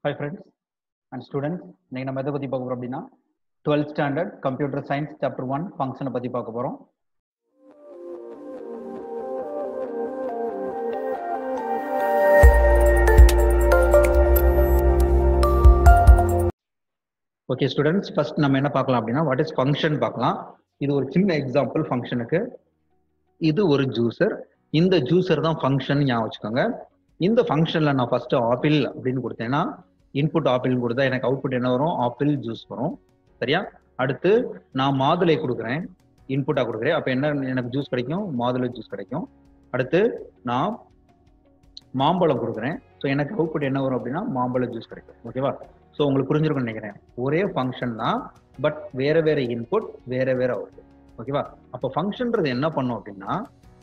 Hi friends and students. இன்னைக்கு நம்ம எதை பத்தி பார்க்க போறோம் அப்படின்னா 12th standard computer science chapter 1 function பத்தி பார்க்க போறோம். Okay students, first நம்ம என்ன பார்க்கலாம் அப்படின்னா what is function பார்க்கலாம். இது ஒரு சின்ன எக்ஸாம்பிள் ஃபங்க்ஷனுக்கு. இது ஒரு ஜூசர். இந்த ஜூசர் தான் ஃபங்க்ஷன் ஞாபகம் வச்சுக்கோங்க. இந்த ஃபங்க்ஷன்ல நான் ஃபர்ஸ்ட் ஆப்பிள் அப்படின்னு கொடுத்தேன்னா இன்புட் ஆப்பிள் கொடுத்தா எனக்கு அவுட்புட் என்ன வரும்? ஆப்பிள் ஜூஸ் வரும். சரியா? அடுத்து நான் மாதுளை கொடுக்குறேன், இன்புட்டா கொடுக்குறேன். அப்ப என்ன எனக்கு ஜூஸ் கிடைக்கும்? மாதுளை ஜூஸ் கிடைக்கும். அடுத்து நான் மாம்பழம் கொடுக்குறேன். ஸோ எனக்கு அவுட்புட் என்ன வரும் அப்படின்னா மாம்பழ ஜூஸ் கிடைக்கும். ஓகேவா? ஸோ உங்களுக்கு புரிஞ்சிருக்கும்னு நினைக்கிறேன். ஒரே ஃபங்க்ஷன் தான், பட் வேற வேற இன்புட், வேற வேற அவுட்புட். ஓகேவா? அப்போ ஃபங்க்ஷன்றது என்ன பண்ணும் அப்படின்னா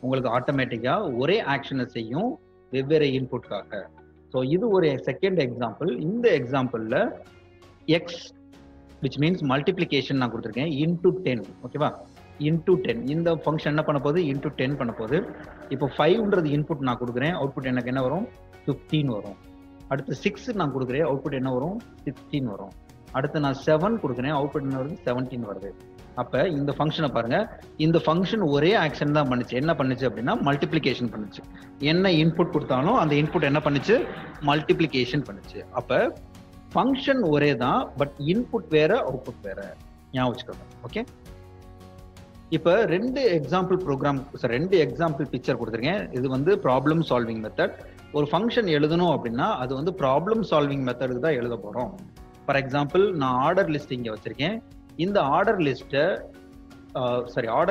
உங்களுக்கு ஆட்டோமேட்டிக்கா ஒரே ஆக்ஷனை செய்யும் வெவ்வேறு இன்புட்காக. ஸோ இது ஒரு செகண்ட் எக்ஸாம்பிள். இந்த எக்ஸாம்பிள்ல எக்ஸ் விச் மீன்ஸ் மல்டிப்ளிகேஷன் நான் கொடுத்துருக்கேன் இன்டூ 10. ஓகேவா? இன்டூ 10 இந்த ஃபங்க்ஷன் என்ன பண்ண போகுது? இன்டூ 10 பண்ண போகுது. இப்போ 5ன்றது இன்புட் நான் கொடுக்குறேன், அவுட்புட் எனக்கு என்ன வரும்? 15 வரும். அடுத்து 6 நான் கொடுக்குறேன், அவுட்புட் என்ன வரும்? 16 வரும். அடுத்து நான் 7 கொடுக்குறேன், அவுட்புட் என்ன வருது? 17 வருது. அப்ப இந்த ஃபங்க்ஷனை பாருங்க, இந்த ஃபங்க்ஷன் ஒரே ஆக்ஷன் தான் பண்ணுச்சு. என்ன பண்ணுச்சு அப்படின்னா மல்டிப்ளிகேஷன் பண்ணுச்சு. என்ன இன்புட் கொடுத்தாலும் அந்த இன்புட் என்ன பண்ணுச்சு? மல்டிப்ளிகேஷன் பண்ணுச்சு. அப்ப ஃபங்க்ஷன் ஒரே தான், பட் இன்புட் வேற, அவுட்புட் வேற. ஞாபகம் வச்சுக்கோங்க. ஓகே, இப்ப ரெண்டு எக்ஸாம்பிள் பிக்சர் கொடுத்துருக்கேன். இது வந்து ப்ராப்ளம் சால்விங் மெத்தட். ஒரு ஃபங்க்ஷன் எழுதணும் அப்படின்னா அது வந்து ப்ராப்ளம் சால்விங் மெத்தடுக்கு தான் எழுத போறோம். ஃபார் எக்ஸாம்பிள் நான் ஆர்டர் லிஸ்ட் இங்க வச்சிருக்கேன். இந்த ஆர்டர்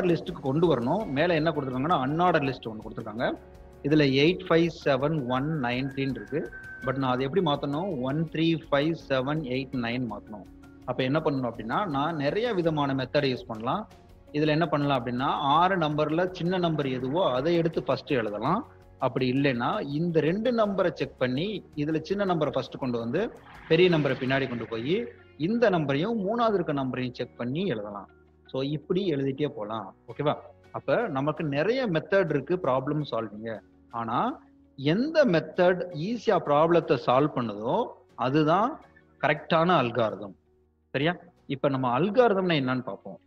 லிஸ்ட்டுக்கு கொண்டு வரணும். மேல என்ன கொடுத்துருக்காங்கன்னா அன்ஆர்டர் லிஸ்ட் ஒன்று கொடுத்துருக்காங்க. இதுல 8 5 7 1 19 இருக்கு. பட் நான் அதை எப்படி மாத்தணும்? 1 3 5 7 8 9 மாத்தணும். அப்ப என்ன பண்ணணும் அப்படின்னா நான் நிறைய விதமான மெத்தடை யூஸ் பண்ணலாம். இதுல என்ன பண்ணலாம் அப்படின்னா 6 நம்பர்ல சின்ன நம்பர் எதுவோ அதை எடுத்து ஃபர்ஸ்ட் எழுதலாம். அப்படி இல்லைன்னா இந்த 2 நம்பரை செக் பண்ணி இதுல சின்ன நம்பரை ஃபர்ஸ்ட் கொண்டு வந்து பெரிய நம்பரை பின்னாடி கொண்டு போய் இந்த நம்பரையும் 3வது இருக்க நம்பரையும் செக் பண்ணி எழுதலாம். ஸோ இப்படி எழுதிட்டே போகலாம். ஓகேவா? அப்ப நமக்கு நிறைய மெத்தட் இருக்கு ப்ராப்ளம் சால்விங்க. ஆனா எந்த மெத்தட் ஈஸியா ப்ராப்ளத்தை சால்வ் பண்ணுதோ அதுதான் கரெக்டான அல்காரிதம். சரியா? இப்ப நம்ம அல்காரிதம்னா என்னன்னு பார்ப்போம்.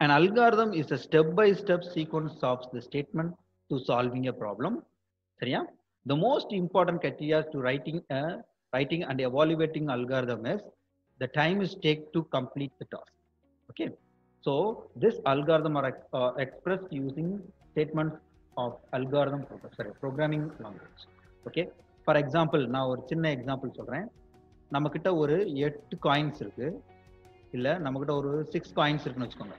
An algorithm is a step-by-step sequence of the statement to solving a problem. சரியா? The most important criteria to writing and evaluating algorithm is the time is take to complete the task. Okay. So this algorithm are expressed using statements of programming language. Okay. For example, நான் ஒரு சின்ன example சொல்றேன். நம்ம கிட்ட ஒரு 8 coins இருக்கு, இல்ல நம்ம கிட்ட ஒரு 6 காயின்ஸ் இருக்குன்னு வச்சுக்கோங்க.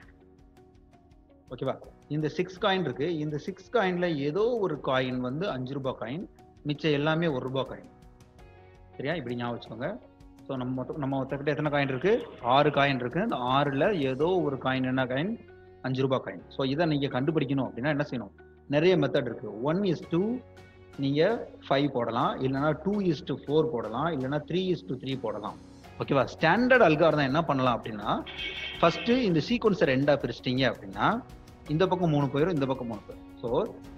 ஓகேவா? இந்த 6 காயின் இருக்கு. இந்த 6 காயின்ல ஏதோ ஒரு காயின் வந்து 5 ரூபாய் காயின், மிச்சம் எல்லாமே 1 ரூபாய் காயின். சரியா? இப்படி ஞாபகம் வச்சுக்கோங்க. ஸோ நம்ம கிட்ட எத்தனை காயின் இருக்கு? 6 காயின் இருக்கு. அந்த 6ல ஏதோ ஒரு காயின் என்ன காயின்? 5 ரூபாய் காயின். ஸோ இதை நீங்க கண்டுபிடிக்கணும் அப்படின்னா என்ன செய்யணும்? நிறைய மெத்தட் இருக்கு. 1:2 நீங்க 5 போடலாம், இல்லைன்னா 2:4 போடலாம், இல்லைன்னா 3:3 போடலாம். ஓகேவா? ஸ்டாண்டர்ட் அல்காரிதம் என்ன பண்ணலாம் அப்படின்னா ஃபர்ஸ்ட் இந்த சீக்வன்ஸை 2ஆ பிரிச்சிட்டீங்க அப்படின்னா இந்த பக்கம் 3 போயிடும், இந்த பக்கம் 3 போயிடும். ஸோ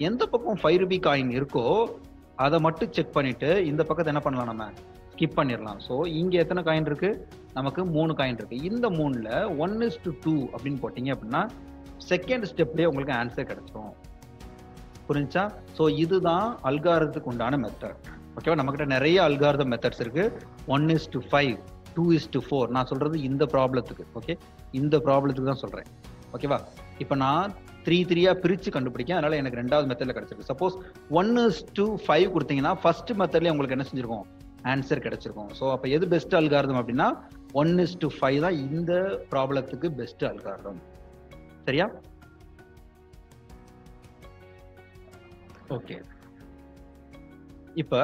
எந்த பக்கம் 5 ரூபி காயின் இருக்கோ அதை மட்டும் செக் பண்ணிட்டு இந்த பக்கத்தை என்ன பண்ணலாம்? நம்ம ஸ்கிப் பண்ணிடலாம். ஸோ இங்க எத்தனை காயின் இருக்கு? நமக்கு 3 காயின் இருக்கு. இந்த 3ல 1:2 அப்படின்னு போட்டீங்க அப்படின்னா செகண்ட் ஸ்டெப்லயே உங்களுக்கு ஆன்சர் கிடைச்சிடும். புரிஞ்சா? ஸோ இதுதான் அல்காரிதத்துக்கு உண்டான மெத்தட். ஓகேவா? நம்ம கிட்ட நிறைய அல்காரிதம் மெத்தட்ஸ் இருக்கு. 1:5, 2:4. நான் சொல்றது இந்த ப்ராப்ளத்துக்கு. ஓகே, இந்த ப்ராப்ளத்துக்கு தான் சொல்றேன். ஓகேவா? இப்போ நான் 3:3 பிரிச்சு கண்டுபிடிக்கேன். அதனால எனக்கு 2வது மெத்தட்ல கிடைச்சிருக்கு. சப்போஸ் 1:5 கொடுத்தீங்கன்னா ஃபர்ஸ்ட் மெத்தட்ல உங்களுக்கு என்ன செஞ்சிருக்கும்? ஆன்சர் கிடைச்சிருக்கும். ஸோ அப்போ எது பெஸ்ட் அல்காரிதம் அப்படின்னா 1:5 தான் இந்த ப்ராப்ளத்துக்கு பெஸ்ட் அல்காரிதம். சரியா? ஓகே, இப்போ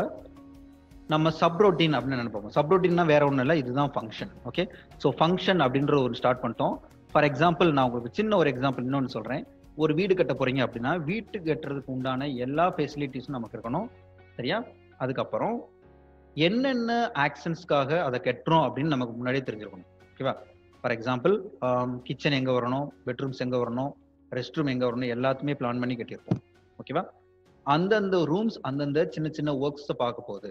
நம்ம சப்ரோட்டீன் அப்படின்னு நினைப்போம். சப்ரோட்டீன்னா வேற ஒன்றும் இல்லை, இதுதான் ஃபங்க்ஷன். ஓகே, ஸோ ஃபங்க்ஷன் அப்படின்ற ஒரு ஸ்டார்ட் பண்ணிட்டோம். ஃபார் எக்ஸாம்பிள் நான் உங்களுக்கு சின்ன ஒரு எக்ஸாம்பிள் இன்னொன்று சொல்றேன். ஒரு வீடு கட்ட போறீங்க அப்படின்னா வீட்டு கட்டுறதுக்கு உண்டான எல்லா ஃபெசிலிட்டிஸும் நமக்கு இருக்கணும். சரியா? அதுக்கப்புறம் என்னென்ன ஆக்ஷன்ஸ்க்காக அதை கட்டுறோம் அப்படின்னு நமக்கு முன்னாடியே தெரிஞ்சிருக்கணும். ஓகேவா? ஃபார் எக்ஸாம்பிள் கிச்சன் எங்க வரணும், பெட்ரூம்ஸ் எங்க வரணும், ரெஸ்ட் ரூம் எங்க வரணும், எல்லாத்தையுமே பிளான் பண்ணி கட்டியிருப்போம். ஓகேவா? அந்தந்த ரூம்ஸ் அந்தந்த சின்ன சின்ன ஒர்க்ஸ் பார்க்க போகுது.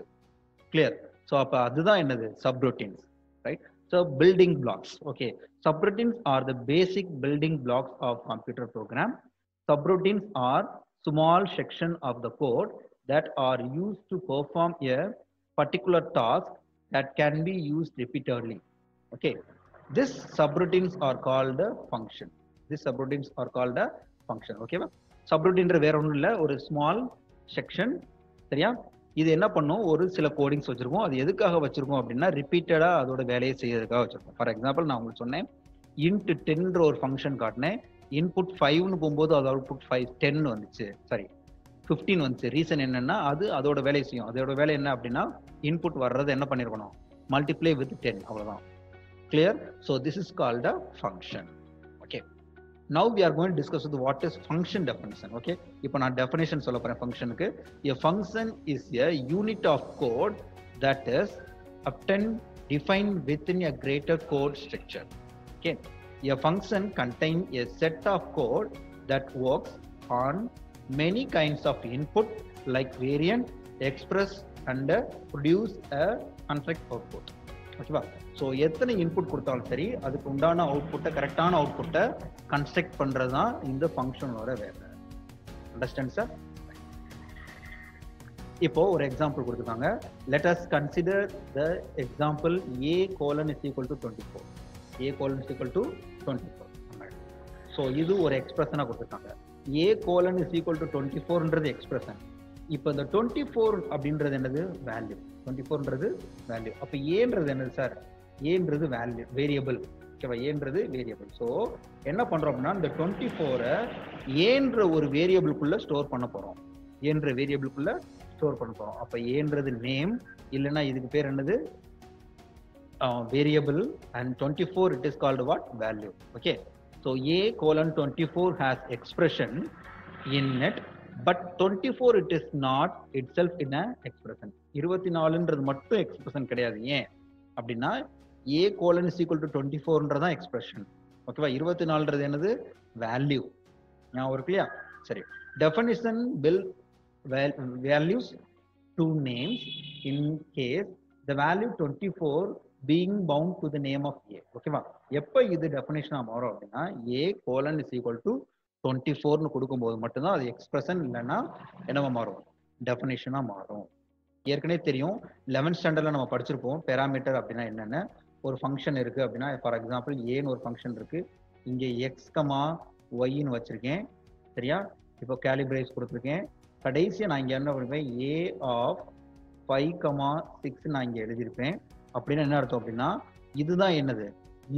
கிளியர்? ஸோ அப்போ அதுதான் என்னது subroutines, right? So building blocks, okay. Subroutines are the basic building blocks of computer program. Subroutines are small section of the code that are used to perform a particular task that can be used repeatedly. Okay, this subroutines are called a function. These subroutines are called a function. Okay, subroutine வேற ஒன்றும் இல்லை, ஒரு small section. சரியா? இது என்ன பண்ணும், ஒரு சில கோடிங்ஸ் வச்சிருக்கோம். அது எதுக்காக வச்சிருக்கோம் அப்படின்னா ரிப்பீட்டடா அதோட வேலையை செய்யறதுக்காக வச்சிருக்கோம். ஃபார் எக்ஸாம்பிள் நான் உங்களுக்கு சொன்னேன், இன்ட் 10 ஒரு ஃபங்க்ஷன் காட்டினேன். இன்புட் 5ன்னு போகும்போது அது அவுட்புட் 10 வந்துச்சு, சாரி 15 வந்துச்சு. ரீசன் என்னன்னா அது அதோட வேலையை செய்யும். அதோட வேலை என்ன அப்படின்னா இன்புட் வர்றது என்ன பண்ணிருக்கணும், மல்டிப்ளை வித் 10, அவ்வளவுதான். Clear? So this is called a function. Okay, now we are going to discuss with what is function definition. Okay, இப்போ நான் definition சொல்ல போறேன் ஃபங்க்ஷனுக்கு. A function is a unit of code that is often defined within a greater code structure. Okay, a function contains a set of code that works on many kinds of input like variant, express and produce a construct output. ஓகேவா? So எத்தனை input கொடுத்தாலும் சரி அதுக்கு உண்டான அவுட்புட்டை, கரெக்டான அவுட்புட்டை construct பண்றது தான் இந்த ஃபங்க்ஷனோட வேலை. Understand sir? இப்போ ஒரு எக்ஸாம்பிள் கொடுத்துருக்காங்க. Let us consider the example a colon is equal to 24. a colon is equal to 24. So இது ஒரு எக்ஸ்பிரஷனாக கொடுத்துருக்காங்க. a colon is equal to 24ன்றது எக்ஸ்பிரஷன். இப்போ இந்த 24 அப்படின்றது என்னது, வேல்யூ. 24ன்றது வேல்யூ. அப்போ ஏன்றது என்னது சார், ஏன்றது வேல்யூ, வேரியபிள். ஓகேவா? ஏன்றது வேரியபிள். ஸோ என்ன பண்றோம் அப்படின்னா இந்த 24 ஏன்ற ஒரு வேரியபிளுக்குள்ள ஸ்டோர் பண்ண போறோம். ஏன்ற வேரியபிளுக்குள்ள ஸ்டோர் பண்ண போறோம். அப்ப ஏன்றது நேம், இல்லைன்னா இதுக்கு பேர் என்னது, variable. And 24 it is called what, value. Okay, so a colon 24 has expression in it, but 24 it is not itself in a expression. 24ன்றது மட்டும் எக்ஸ்பிரஷன் கிடையாது. ஏன் அப்படின்னா a colon is equal to 24ன்றதான் எக்ஸ்பிரஷன். ஓகேவா? 24ன்றது என்னது, வேல்யூ. ஞாபகம் இருக்குல்லையா? சரி, definition will values two names in case the value 24 being bound to the name of a. ஓகேவா? எப்ப இது டெஃபினிஷனா மாறும் அப்படின்னா a colon is equal to 24ன்னு கொடுக்கும்போது மட்டும்தான் அது எக்ஸ்பிரஷன், இல்லைன்னா என்னவா மாறும், டெஃபினிஷனா மாறும். ஏற்கனவே தெரியும், 11th ஸ்டாண்டர்ட்ல நம்ம படிச்சிருப்போம் பேராமீட்டர் அப்படின்னா என்னன்னு. ஒரு ஃபங்க்ஷன் இருக்கு அப்படின்னா, ஃபார் எக்ஸாம்பிள் ஏன்னு ஒரு ஃபங்க்ஷன் இருக்கு, இங்கே எக்ஸ் கமா ஒய்ன்னு வச்சிருக்கேன். சரியா? இப்போ கேலிபிரேஸ் கொடுத்துருக்கேன். கடைசியா நான் இங்க என்ன பண்ணிருப்பேன், ஏ ஆஃப் 5,6 நான் இங்க எழுதியிருப்பேன். அப்படின்னு என்ன அர்த்தம் அப்படின்னா இதுதான் என்னது,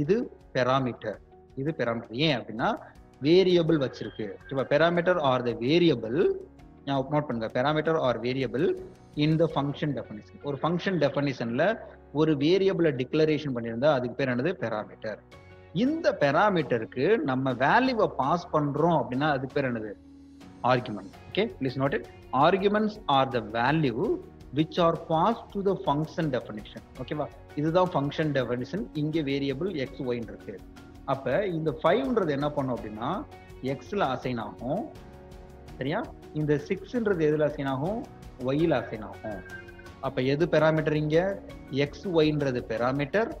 இது பெராமீட்டர். இது பெராமீட்டர். ஏன் அப்படின்னா வேரியபிள் வச்சிருக்கு. Parameter are the variable, note பண்ணுங்க, parameter are variable in the function definition. ஒரு ஃபங்க்ஷன் டெஃபினிஷன்ல ஒரு வேரியபிளை டிக்ளரேஷன் பண்ணியிருந்தா அதுக்கு பேர் என்னது, பெராமீட்டர். இந்த பெராமீட்டருக்கு நம்ம வேல்யூவை பாஸ் பண்றோம் அப்படின்னா அதுக்கு பேர் என்னது, argument. Okay, please note it. Arguments are the value which are passed to the function definition. ஓகேவா? இதுதான் ஃபங்க்ஷன் டெஃபினிஷன். இங்க வேரியபிள் x y இருக்கு. அப்ப இந்த 5ன்றது என்ன பண்ணும் அப்படின்னா எக்ஸ்ல அசைன் ஆகும். சரியா? இந்த 6ன்றது எதுல அசைன் ஆகும், ஒய்ல அசைன் ஆகும். அப்ப எது பெராமீட்டர், இங்க எக்ஸ் ஒய்ன்றது பெராமீட்டர்,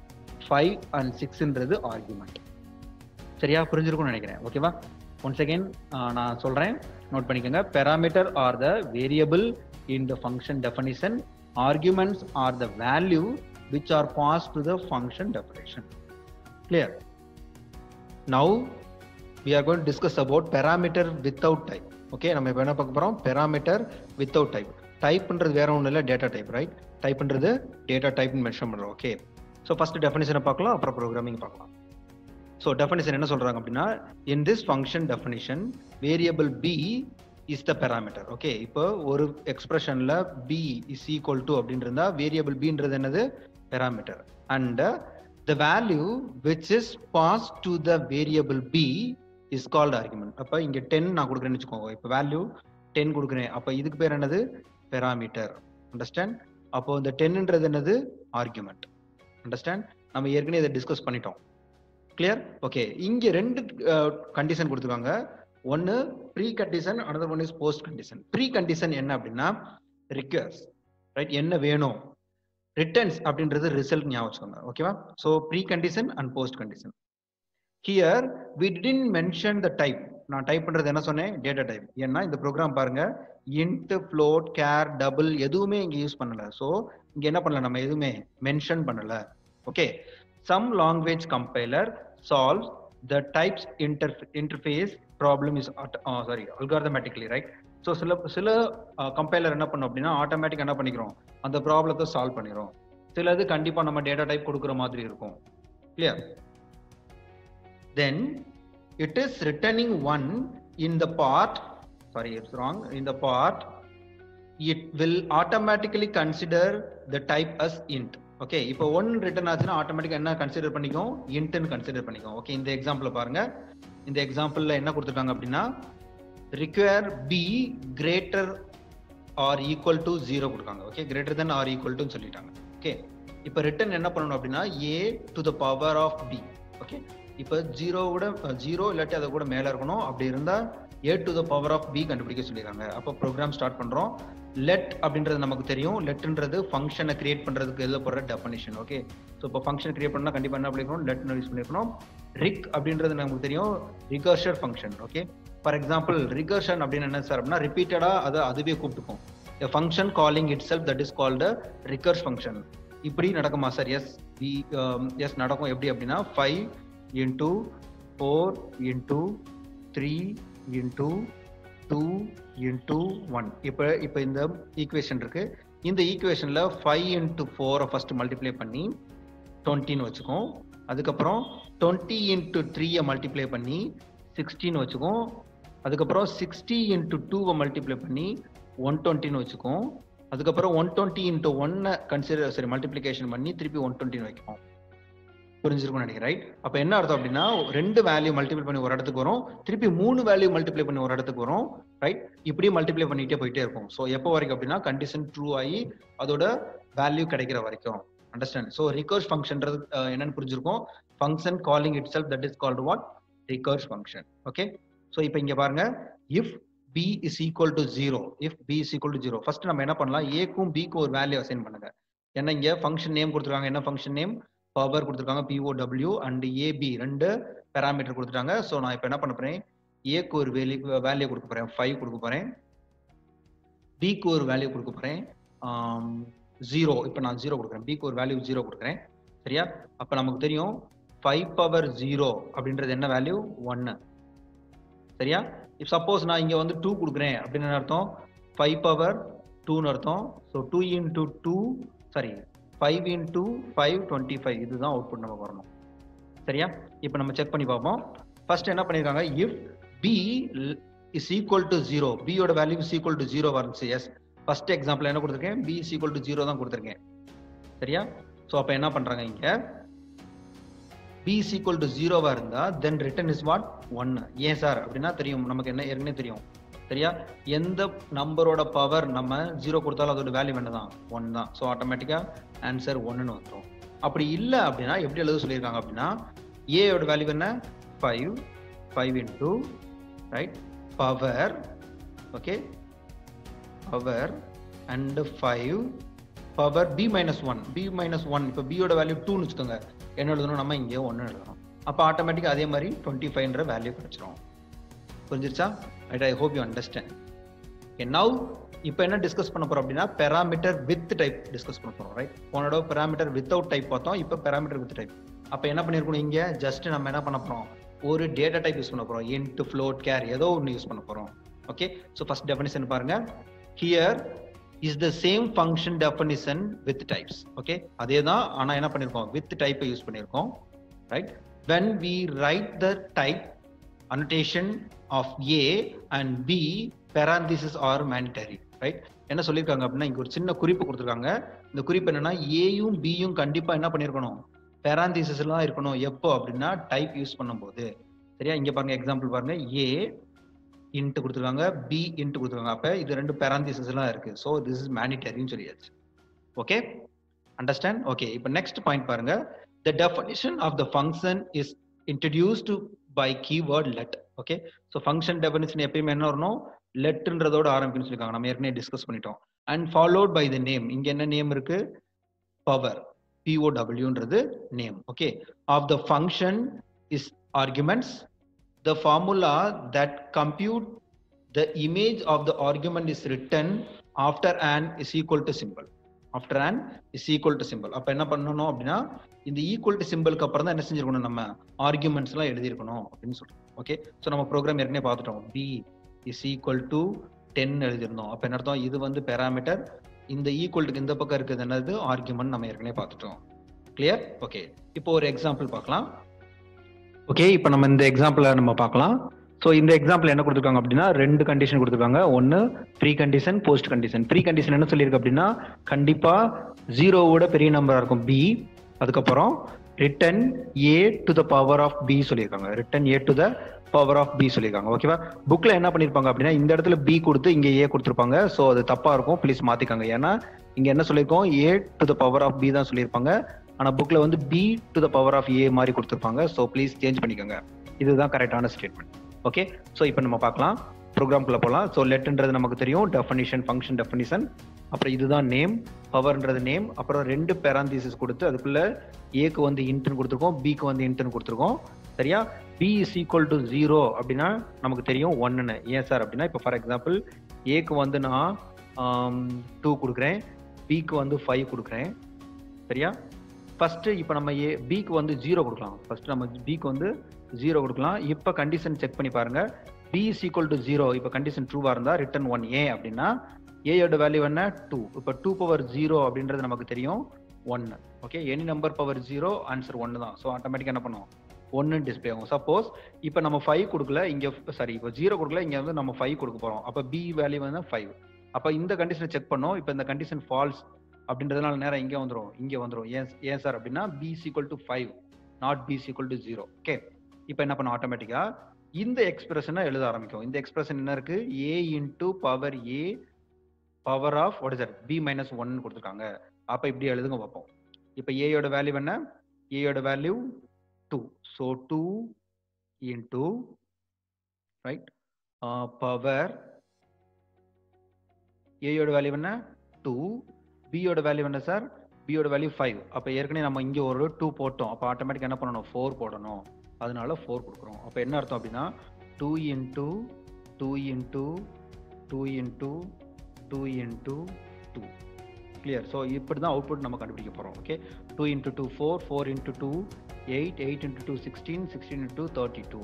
5 and 6ன்றது ஆர்குமெண்ட். சரியா? புரிஞ்சிருக்கும்னு நினைக்கிறேன். ஓகேவா? ஒன்ஸ் அகைன் நான் சொல்றேன், நோட் பண்ணிக்கோங்க. Parameter are the variable in the function definition. Arguments are the value which are passed to the function definition. Clear? Now we are going to discuss about parameter without type. Okay, நம்ம இப்ப என்ன பார்க்க போறோம், parameter without type. டைப்ன்றது வேற ஒண்ணும் இல்ல, data type. Right? டைப்ன்றது data type mention பண்றோம். ஓகே, சோ ஃபர்ஸ்ட் டெஃபினிஷனை பார்க்கலாம், அப்புறம் ப்ரோக்ராமிங் பார்க்கலாம். சோ டெஃபினிஷன் என்ன சொல்றாங்க அப்படின்னா, in this function definition variable b is the parameter. Okay, இப்போ ஒரு எக்ஸ்பிரஷன்ல b is equal to அப்படின்னு இருந்தா வேரியபிள் bன்றது என்னது, parameter. And the value which is passed to the variable b is called argument. அப்ப இங்க 10 நான் கொடுக்குறேன்னு வச்சுக்கோங்க. இப்போ வேல்யூ 10 கொடுக்குறேன். அப்ப இதுக்கு பேர் என்னது, parameter. அண்டர்ஸ்டாண்ட்? அப்போ இந்த 10ன்றது என்னது, ஆர்குமெண்ட். அண்டர்ஸ்டாண்ட்? நம்ம ஏற்கனவே இதை டிஸ்கஸ் பண்ணிட்டோம். கிளியர்? ஓகே, இங்க ரெண்டு கண்டிஷன் கொடுத்துருக்காங்க. ஒன்னு pre condition, another one is post condition. Pre condition என்ன அப்படின்னா ரிக்வயர்ஸ். ரைட்? என்ன வேணும், ரிட்டர்ன்ஸ் அப்படின்றது ரிசல்ட் ஞாபகம் வச்சுக்கோங்க. ஓகேவா? So pre condition and post condition. Here we didn't mention the type. நான் டைப் பண்றது என்ன சொன்னேன்? Data type. ஏன்னா இந்த ப்ரோக்ராம் பாருங்க, இன்ட், ஃப்ளோட், கேர், டபுள் எதுவுமே இங்க யூஸ் பண்ணல. ஸோ இங்க என்ன பண்ணல, நம்ம எதுவுமே மென்ஷன் பண்ணல. Okay. Some language compiler solves the types interface problem is algorithmically, right? So சில கம்பைலர் என்ன பண்ணும் அப்படின்னா ஆட்டோமேட்டிக் என்ன பண்ணிக்கிறோம், அந்த ப்ராப்ளத்தை சால்வ் பண்ணிடும். சிலது கண்டிப்பா நம்ம டேட்டா டைப் கொடுக்குற மாதிரி இருக்கும். Clear? Then it is returning 1 in the part, sorry, it's wrong, in the part it will automatically consider the type as int. Okay, இப்போ 1 ரிட்டர்ன் ஆச்சுன்னா ஆட்டோமேட்டிக்கா என்ன கன்சிடர் பண்ணிக்கும்? இன்ட்னு கன்சிடர் பண்ணிக்கும். ஓகே, இந்த எக்ஸாம்பிள்ல பாருங்க. இந்த எக்ஸாம்பிள்ல என்ன கொடுத்துருக்காங்க அப்படின்னா require b greater or equal to 0 கொடுக்காங்க. Okay, greater than or equal to சொல்லிட்டாங்க. ஓகே, இப்போ ரிட்டர்ன் என்ன பண்ணணும் அப்படின்னா a to the power of b. Okay, இப்போ 0 இல்லாட்டி அதை கூட மேல இருக்கணும். அப்படி இருந்தா a to the power of b கண்டுபிடிக்க சொல்லிடுறாங்க. அப்போ ப்ரோக்ராம் ஸ்டார்ட் பண்றோம். லெட் அப்படின்றது நமக்கு தெரியும். லெட்ன்றது ஃபங்க்ஷனை கிரியேட் பண்றதுக்கு எழுதப்படுற டெஃபினிஷன். ஓகே, ஸோ இப்போ ஃபங்க்ஷன் கிரியேட் பண்ணா கண்டிப்பா என்ன பண்ணிக்கணும்? லெட் யூஸ் பண்ணிருக்கணும். ரிக் அப்படின்றது நமக்கு தெரியும், recursion function. Okay, for example recursion அப்படின்னு என்ன சார் அப்படின்னா ரிப்பீட்டடா அதுவே கூப்பிட்டுக்கும். a function calling itself that is called a recurse function. இப்படி நடக்குமா சார்? எஸ் நடக்கும். எப்படி அப்படின்னா 5 into 4 into 3 into 2 into 1. இப்போ இந்த ஈக்குவேஷன் இருக்கு. இந்த ஈக்குவேஷன்ல 5 into 4 ஃபர்ஸ்ட் மல்டிப்ளை பண்ணி 20ன்னு வச்சுக்கோம். அதுக்கப்புறம் 20 into 3 மல்டிப்ளை பண்ணி 16 வச்சுக்கோம். அதுக்கப்புறம் 60 into 2 மல்டிப்ளை பண்ணி 120ன்னு வச்சுக்கோம். அதுக்கப்புறம் 120 into 1 மல்டிப்ளிகேஷன் பண்ணி திருப்பி 120ன்னு வைக்கும். புரிஞ்சிருக்கும்னு நினைக்கிறேன், ரைட்? அப்ப என்ன அர்த்தம் அப்படின்னா 2 வேல்யூ மல்டிப்ளை பண்ணி ஒரு இடத்துக்கு வரும், திருப்பி 3 வேல்யூ மல்டிப்ளை பண்ணி ஒரு இடத்துக்கு வரும், ரைட்? இப்படி மல்டிப்ளை பண்ணிட்டே போயிட்டே இருக்கும். ஸோ எப்போ வரைக்கும் அப்படின்னா கண்டிஷன் ட்ரூ ஆகி அதோட வேல்யூ கிடைக்கிற வரைக்கும். அண்டர்ஸ்டாண்ட்? ஸோ ரிகர்ஸ் ஃபங்க்ஷன்றது என்னன்னு புரிஞ்சிருக்கும். Function calling itself that is called what? Recursive function. Okay, so இப்போ இங்க பாருங்க, if b is equal to 0, if b is equal to 0, first நம்ம என்ன பண்ணலாம்? a க்கும் b க்கும் ஒரு வேல்யூ அசைன் பண்ணுங்க. ஏன்னா இங்க ஃபங்க்ஷன் நேம் கொடுத்துருக்காங்க. என்ன ஃபங்க்ஷன் நேம்? பவர் கொடுத்துருக்காங்க, POW அண்ட் AB 2 பேராமீட்டர் கொடுத்துட்டாங்க. ஸோ நான் இப்போ என்ன பண்ண போறேன்? a க்கு ஒரு வேல்யூ கொடுக்க போறேன், 5 கொடுக்க போறேன். b க்கு ஒரு வேல்யூ கொடுக்க போறேன் 0. இப்போ நான் 0 கொடுக்குறேன். b க்கு ஒரு வேல்யூ 0 கொடுக்குறேன். சரியா? அப்போ நமக்கு தெரியும் 5 power 0 அப்படின்றது என்ன வேல்யூ? 1. சரியா? if சப்போஸ் நான் இங்க வந்து 2 கொடுக்குறேன் அப்படின்னு அர்த்தம் 5 power 2ன்னு அர்த்தம். So 2 into 2 5 into 5 25. இதுதான் அவுட்புட் நமக்கு வரணும். சரியா? இப்போ நம்ம செக் பண்ணி பார்ப்போம். ஃபர்ஸ்ட் என்ன பண்ணிருக்காங்க? If b is equal to 0, b யோட வேல்யூ is equal to 0 வந்துச்சு. எஸ், ஃபர்ஸ்ட் எக்ஸாம்பிள் என்ன கொடுத்துருக்கேன்? b is equal to 0 தான் கொடுத்துருக்கேன். சரியா? ஸோ அப்போ என்ன பண்றாங்க இங்க? b is equal to 0 இருந்தா then return is what? 1. ஏன் சார் அப்படின்னா தெரியும் நமக்கு, என்ன ஏற்கனவே தெரியும். சரியா? எந்த நம்பரோட பவர் நம்ம 0 கொடுத்தாலும் அதோட வேல்யூ என்னதான்? 1 தான். ஸோ ஆட்டோமேட்டிக்கா ஆன்சர் 1ன்னு வந்துடும். அப்படி இல்லை அப்படின்னா எப்படி எழுத சொல்லியிருக்காங்க அப்படின்னா a யோட வேல்யூ என்ன? 5 into right power, okay, power and 5 power b minus 1. இப்போ b யோட வேல்யூ 2ன்னு வச்சுக்கோங்க. என்ன எழுதணும்? நம்ம இங்கே 1 எழுதணும். அப்போ ஆட்டோமேட்டிக்கா அதே மாதிரி 25ன்ற வேல்யூ கிடைச்சிரும். புரிஞ்சிருச்சா? Right, I hope you understand. Okay, now இப்போ என்ன டிஸ்கஸ் பண்ண போறோம் அப்படின்னா பேராமீட்டர் வித் டைப் டிஸ்கஸ் பண்ண போறோம், ரைட்? போனோட பேராமீட்டர் வித்தவுட் டைப் பார்த்தோம். இப்போ பேராமீட்டர் வித் டைப். அப்போ என்ன பண்ணிருக்கணும்? இங்க ஜஸ்ட் நம்ம என்ன பண்ண போறோம்? ஒரு டேட்டா டைப் யூஸ் பண்ண போறோம். இன்ட், ஃப்ளோட், கேர் ஏதோ ஒன்று யூஸ் பண்ண போறோம். ஓகே, ஸோ ஃபர்ஸ்ட் டெஃபினிஷன் பாருங்க. Here is the same function definition with types. okay, அதே தான், ஆனா என்ன பண்ணிருக்கோம்? with type யூஸ் பண்ணிருக்கோம், right? when we write the type annotation of a and b, parentheses are mandatory, right? என்ன சொல்லிருக்காங்க அப்படின்னா இங்க ஒரு சின்ன குறிப்பு கொடுத்துருக்காங்க. இந்த குறிப்பு என்னன்னா ஏயும் பியும் கண்டிப்பா என்ன பண்ணிருக்கணும்? parentheses எல்லாம் இருக்கணும். எப்போ அப்படின்னா டைப் யூஸ் பண்ணும்போது. சரியா? இங்க பாருங்க, எக்ஸாம்பிள் பாருங்க. a இன்ட் கொடுத்துருக்காங்க, b இன்ட் கொடுத்துருக்காங்க. அப்ப இது ரெண்டு பேராந்தீசிஸ் எல்லாம் இருக்கு. ஸோ திஸ் இஸ் மேண்டிட்டரின்னு சொல்லியாச்சு. Okay, understand? ஓகே, இப்போ நெக்ஸ்ட் பாயிண்ட் பாருங்க. The definition of the function is introduced by keyword let. Okay, so function definition எப்பயுமே என்ன வரணும்? லெட்ன்றதோட ஆரம்பிக்குன்னு சொல்லியிருக்காங்க. நம்ம ஏற்கனவே டிஸ்கஸ் பண்ணிட்டோம். And followed by the name. இங்க என்ன நேம் இருக்கு? power, POWன்றது name. Okay, of the function is arguments. The formula that compute the image of the argument is written after an is equal to symbol. After an is equal to symbol. அப்ப என்ன பண்ணணும் அப்படின்னா இந்த equal to சிம்பிளுக்கு அப்புறம் தான் என்ன செஞ்சிருக்கணும், நம்ம ஆர்குமெண்ட்ஸ் எல்லாம் எழுதியிருக்கணும் அப்படின்னு சொல்றோம். ஓகே, ஸோ நம்ம ப்ரோக்ராம் ஏற்கனவே பார்த்துட்டோம். பி இஸ் ஈக்குவல் டு 10 எழுதிருந்தோம். அப்ப என்ன அர்த்தம், இது வந்து பேராமீட்டர், இந்த ஈக்குவல்ட்டுக்கு இந்த பக்கம் இருக்குது என்னது ஆர்குமெண்ட், நம்ம ஏற்கனவே பார்த்துட்டோம். கிளியர்? ஓகே, இப்போ ஒரு எக்ஸாம்பிள் பார்க்கலாம். ஓகே, இப்போ நம்ம இந்த எக்ஸாம்பிளை நம்ம பார்க்கலாம். ஸோ இந்த எக்ஸாம்பிள் என்ன கொடுத்துருக்காங்க அப்படின்னா ரெண்டு கண்டிஷன் கொடுத்துருக்காங்க. ஒன்று pre condition, post condition. Pre condition என்ன சொல்லியிருக்கு அப்படின்னா கண்டிப்பாக ஜீரோவோட பெரிய நம்பராக இருக்கும் பி. அதுக்கப்புறம் return a to the power of b சொல்லியிருக்காங்க. Return a to the power of b சொல்லியிருக்காங்க. ஓகேவா? புக்கில் என்ன பண்ணியிருப்பாங்க அப்படின்னா இந்த இடத்துல பி கொடுத்து இங்கே ஏ கொடுத்துருப்பாங்க. ஸோ அது தப்பாக இருக்கும், ப்ளீஸ் மாற்றிக்காங்க. ஏன்னா இங்கே என்ன சொல்லியிருக்கோம், a to the power of b தான் சொல்லியிருப்பாங்க. ஆனால் புக்கில் வந்து b to the power of a மாதிரி கொடுத்துருப்பாங்க. ஸோ ப்ளீஸ் சேஞ்ச் பண்ணிக்கோங்க. இதுதான் கரெக்டான ஸ்டேட்மெண்ட். ஓகே, ஸோ இப்போ நம்ம பார்க்கலாம், ப்ரோக்ராம்குள்ளே போகலாம். ஸோ லெட்ன்றது நமக்கு தெரியும், டெஃபனிஷன், ஃபங்க்ஷன் டெஃபனிஷன். அப்புறம் இதுதான் நேம், பவர்ன்றது நேம். அப்புறம் ரெண்டு பேராந்தீசிஸ் கொடுத்து அதுக்குள்ள ஏக்கு வந்து இன்ட்னு கொடுத்துருக்கோம், பிக்கு வந்து இன்ட்னு கொடுத்துருக்கோம். சரியா? பி இஸ் ஈக்குவல் டு 0 அப்படின்னா நமக்கு தெரியும் 1ன்னு. ஏன் சார் அப்படின்னா இப்போ ஃபார் எக்ஸாம்பிள் ஏக்கு வந்து நான் 2 கொடுக்குறேன், பிக்கு வந்து 5 கொடுக்குறேன். சரியா? ஃபர்ஸ்ட் இப்போ நம்ம பிக்கு வந்து 0 கொடுக்கலாம். ஃபர்ஸ்ட் நம்ம பிக்கு வந்து 0 கொடுக்கலாம். இப்போ கண்டிஷன் செக் பண்ணி பாருங்க. பி இஸ் ஈக்குவல் டு 0, இப்போ கண்டிஷன் ட்ரூவா இருந்தா ரிட்டன் 1. ஏ அப்படின்னா ஏயோட வேல்யூ என்ன 2. இப்போ 2 பவர் 0 அப்படின்றது நமக்கு தெரியும் 1. Okay, any number power 0 answer 1 தான். ஸோ ஆட்டோமேட்டிக்காக என்ன பண்ணுவோம், 1 டிஸ்பிளே ஆகும். சப்போஸ் இப்போ நம்ம 5 கொடுக்கல, இங்கே சாரி இப்போ 0 கொடுக்கல, இங்கே வந்து நம்ம 5 கொடுக்க போகிறோம். அப்போ பி வேல்யூ வந்து 5. அப்போ இந்த கண்டிஷனை செக் பண்ணோம். இப்போ இந்த கண்டிஷன் ஃபால்ஸ் அப்படின்றதுனால நேரம் இங்கே வந்துடும், இங்கே வந்துடும். ஏன் சார் அப்படின்னா B is equal to 5, not B is equal to 0. Okay, இப்போ என்ன பண்ணோம், ஆட்டோமேட்டிக்காக இந்த எக்ஸ்பிரஷனை எழுத ஆரம்பிக்கும். இந்த எக்ஸ்பிரஷன் என்ன இருக்கு, a into power a power of what is that b minus 1 கொடுத்துருக்காங்க. அப்போ இப்படி எழுதுங்க பார்ப்போம். இப்போ ஏயோட வேல்யூ என்ன, ஏயோட value 2. So 2 into right power ஏயோட வேல்யூ என்ன 2, பியோட வேல்யூ என்ன சார், பியோட வேல்யூ 5. அப்போ ஏற்கனவே நம்ம இங்கே ஒரு 2 போட்டோம். அப்போ ஆட்டோமேட்டிக்காக என்ன பண்ணணும், 4 போடணும். அதனால 4 கொடுக்குறோம். அப்போ என்ன அர்த்தம் அப்படின்னா 2 into 2 into 2 into 2 into 2. Clear? So இப்படி தான் அவுட்புட் நம்ம கண்டுபிடிக்க போகிறோம். Okay, 2 into 2 4, 4 into 2 8, 8 into 2 16, 16 into 32.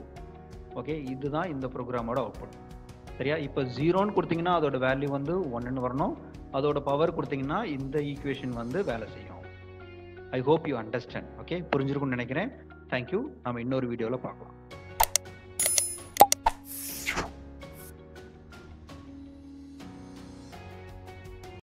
Okay, இதுதான் இந்த ப்ரோக்ராமோட அவுட்புட். சரியா? இப்போ 0ன்னு கொடுத்தீங்கன்னா அதோட வேல்யூ வந்து 1ன்னு வரணும். அதோட பவர் கொடுத்தீங்கன்னா இந்த ஈக்குவேஷன் வந்து வேலை செய்யும். ஐ ஹோப் யூ அண்டர்ஸ்டாண்ட். ஓகே, புரிஞ்சிருக்கும்னு நினைக்கிறேன். தேங்க்யூ. நம்ம இன்னொரு வீடியோவில் பார்க்கலாம்.